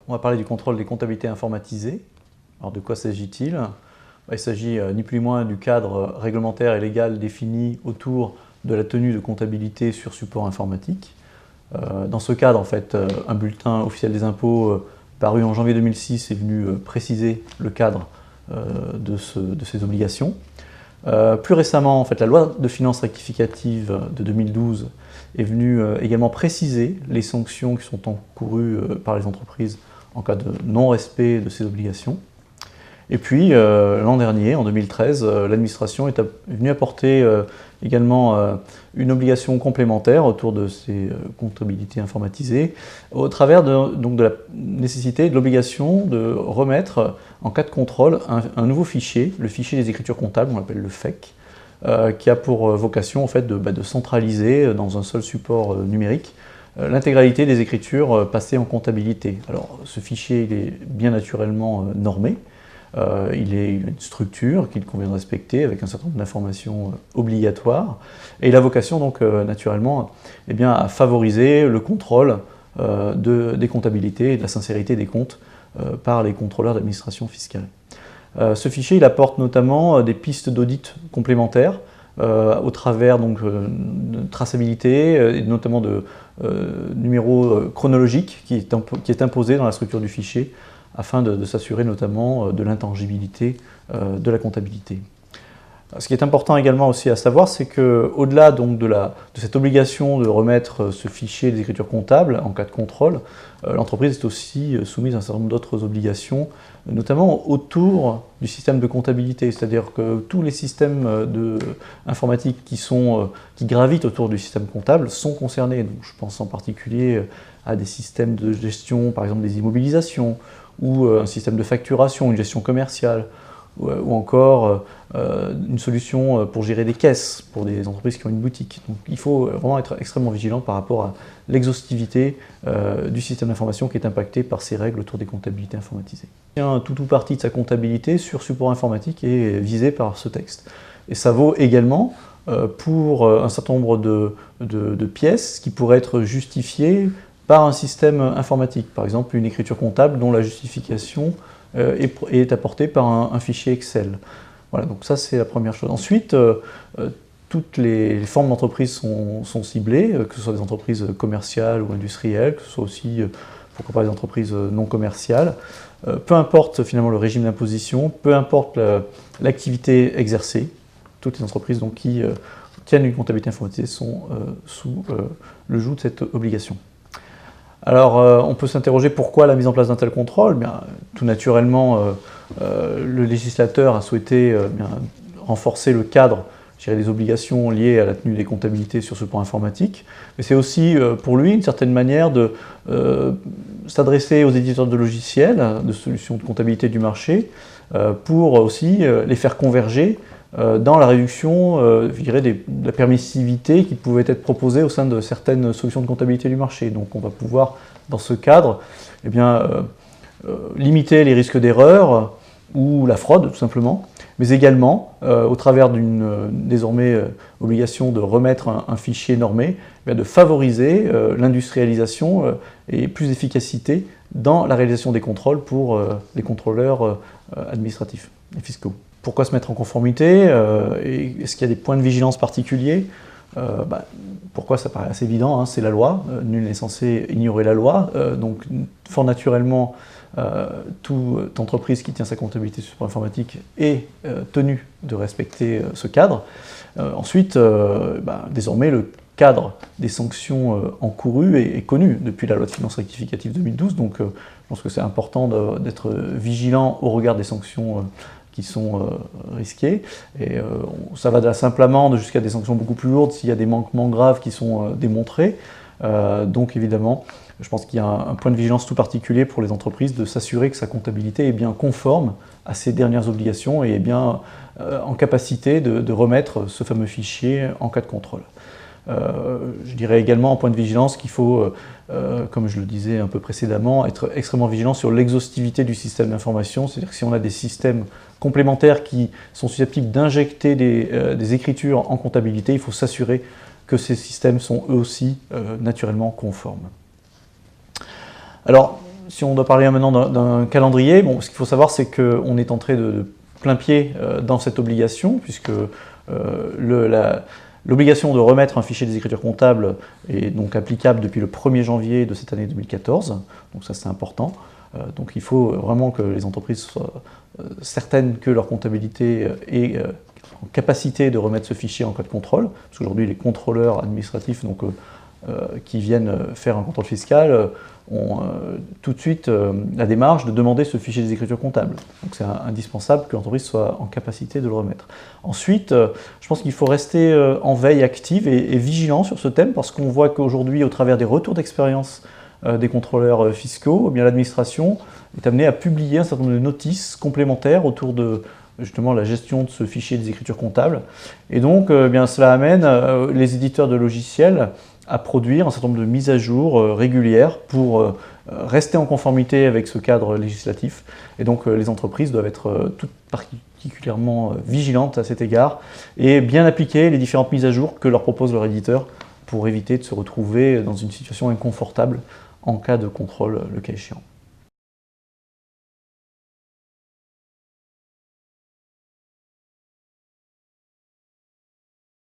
On va parler du contrôle des comptabilités informatisées. Alors de quoi s'agit-il? Il s'agit ni plus ni moins du cadre réglementaire et légal défini autour de la tenue de comptabilité sur support informatique. Dans ce cadre, en fait, un bulletin officiel des impôts paru en janvier 2006 est venu préciser le cadre de ces obligations. Plus récemment, en fait, la loi de finances rectificative de 2012 est venue également préciser les sanctions qui sont encourues par les entreprises en cas de non-respect de ces obligations. Et puis, l'an dernier, en 2013, l'administration est venue apporter également une obligation complémentaire autour de ces comptabilités informatisées, au travers de la nécessité de l'obligation de remettre, en cas de contrôle, un nouveau fichier, le fichier des écritures comptables, on l'appelle le FEC, qui a pour vocation en fait, de centraliser dans un seul support numérique l'intégralité des écritures passées en comptabilité. Alors, ce fichier il est bien naturellement normé. Il est une structure qu'il convient de respecter avec un certain nombre d'informations obligatoires. Et il a vocation donc naturellement à favoriser le contrôle des comptabilités et de la sincérité des comptes par les contrôleurs d'administration fiscale. Ce fichier il apporte notamment des pistes d'audit complémentaires au travers donc, de traçabilité et notamment de numéros chronologiques qui est imposé dans la structure du fichier afin de s'assurer notamment de l'intangibilité de la comptabilité. Ce qui est important également aussi à savoir, c'est qu'au-delà donc de cette obligation de remettre ce fichier des écritures comptables en cas de contrôle, l'entreprise est aussi soumise à un certain nombre d'autres obligations, notamment autour du système de comptabilité, c'est-à-dire que tous les systèmes informatiques qui gravitent autour du système comptable sont concernés. Donc, je pense en particulier à des systèmes de gestion, par exemple des immobilisations, ou un système de facturation, une gestion commerciale, ou encore une solution pour gérer des caisses pour des entreprises qui ont une boutique. Donc il faut vraiment être extrêmement vigilant par rapport à l'exhaustivité du système d'information qui est impacté par ces règles autour des comptabilités informatisées. Tout ou partie de sa comptabilité sur support informatique est visé par ce texte. Et ça vaut également pour un certain nombre de pièces qui pourraient être justifiées par un système informatique, par exemple une écriture comptable dont la justification est apportée par un fichier Excel. Voilà, donc ça c'est la première chose. Ensuite, toutes les formes d'entreprises sont ciblées, que ce soit des entreprises commerciales ou industrielles, que ce soit aussi, pourquoi pas, des entreprises non commerciales. Peu importe finalement le régime d'imposition, peu importe l'activité exercée, toutes les entreprises donc, qui tiennent une comptabilité informatisée sont sous le joug de cette obligation. Alors, on peut s'interroger pourquoi la mise en place d'un tel contrôle. Bien, tout naturellement, le législateur a souhaité renforcer le cadre des obligations liées à la tenue des comptabilités sur ce point informatique. Mais c'est aussi pour lui une certaine manière de s'adresser aux éditeurs de logiciels, de solutions de comptabilité du marché, pour aussi les faire converger dans la réduction je dirais, de la permissivité qui pouvait être proposée au sein de certaines solutions de comptabilité du marché. Donc on va pouvoir, dans ce cadre, limiter les risques d'erreur ou la fraude, tout simplement, mais également, au travers d'une désormais obligation de remettre un fichier normé, de favoriser l'industrialisation et plus d'efficacité dans la réalisation des contrôles pour les contrôleurs administratifs et fiscaux. Pourquoi se mettre en conformité? Est-ce qu'il y a des points de vigilance particuliers? Pourquoi? Ça paraît assez évident, hein, c'est la loi, nul n'est censé ignorer la loi, donc fort naturellement, toute entreprise qui tient sa comptabilité sur support informatique est tenue de respecter ce cadre. Ensuite, désormais, le cadre des sanctions encourues est connu depuis la loi de finances rectificative 2012, donc je pense que c'est important d'être vigilant au regard des sanctions qui sont risquées. Et ça va de la simple amende jusqu'à des sanctions beaucoup plus lourdes s'il y a des manquements graves qui sont démontrés. Donc évidemment, je pense qu'il y a un point de vigilance tout particulier pour les entreprises de s'assurer que sa comptabilité est bien conforme à ses dernières obligations et est bien en capacité de remettre ce fameux fichier en cas de contrôle. Je dirais également en point de vigilance qu'il faut, comme je le disais un peu précédemment, être extrêmement vigilant sur l'exhaustivité du système d'information. C'est-à-dire que si on a des systèmes complémentaires qui sont susceptibles d'injecter des écritures en comptabilité, il faut s'assurer que ces systèmes sont eux aussi naturellement conformes. Alors, Si on doit parler maintenant d'un calendrier, bon, ce qu'il faut savoir, c'est qu'on est entré de plein pied dans cette obligation, puisque l'obligation de remettre un fichier des écritures comptables est donc applicable depuis le 1er janvier de cette année 2014, donc ça c'est important. Donc il faut vraiment que les entreprises soient certaines que leur comptabilité est en capacité de remettre ce fichier en cas de contrôle, parce qu'aujourd'hui les contrôleurs administratifs qui viennent faire un contrôle fiscal ont tout de suite la démarche de demander ce fichier des écritures comptables. Donc c'est indispensable que l'entreprise soit en capacité de le remettre. Ensuite, je pense qu'il faut rester en veille active et vigilant sur ce thème, parce qu'on voit qu'aujourd'hui, au travers des retours d'expérience des contrôleurs fiscaux, eh bien l'administration est amenée à publier un certain nombre de notices complémentaires autour de justement la gestion de ce fichier des écritures comptables. Et donc, eh bien, cela amène les éditeurs de logiciels à produire un certain nombre de mises à jour régulières pour rester en conformité avec ce cadre législatif. Et donc les entreprises doivent être toutes particulièrement vigilantes à cet égard et bien appliquer les différentes mises à jour que leur propose leur éditeur pour éviter de se retrouver dans une situation inconfortable en cas de contrôle le cas échéant.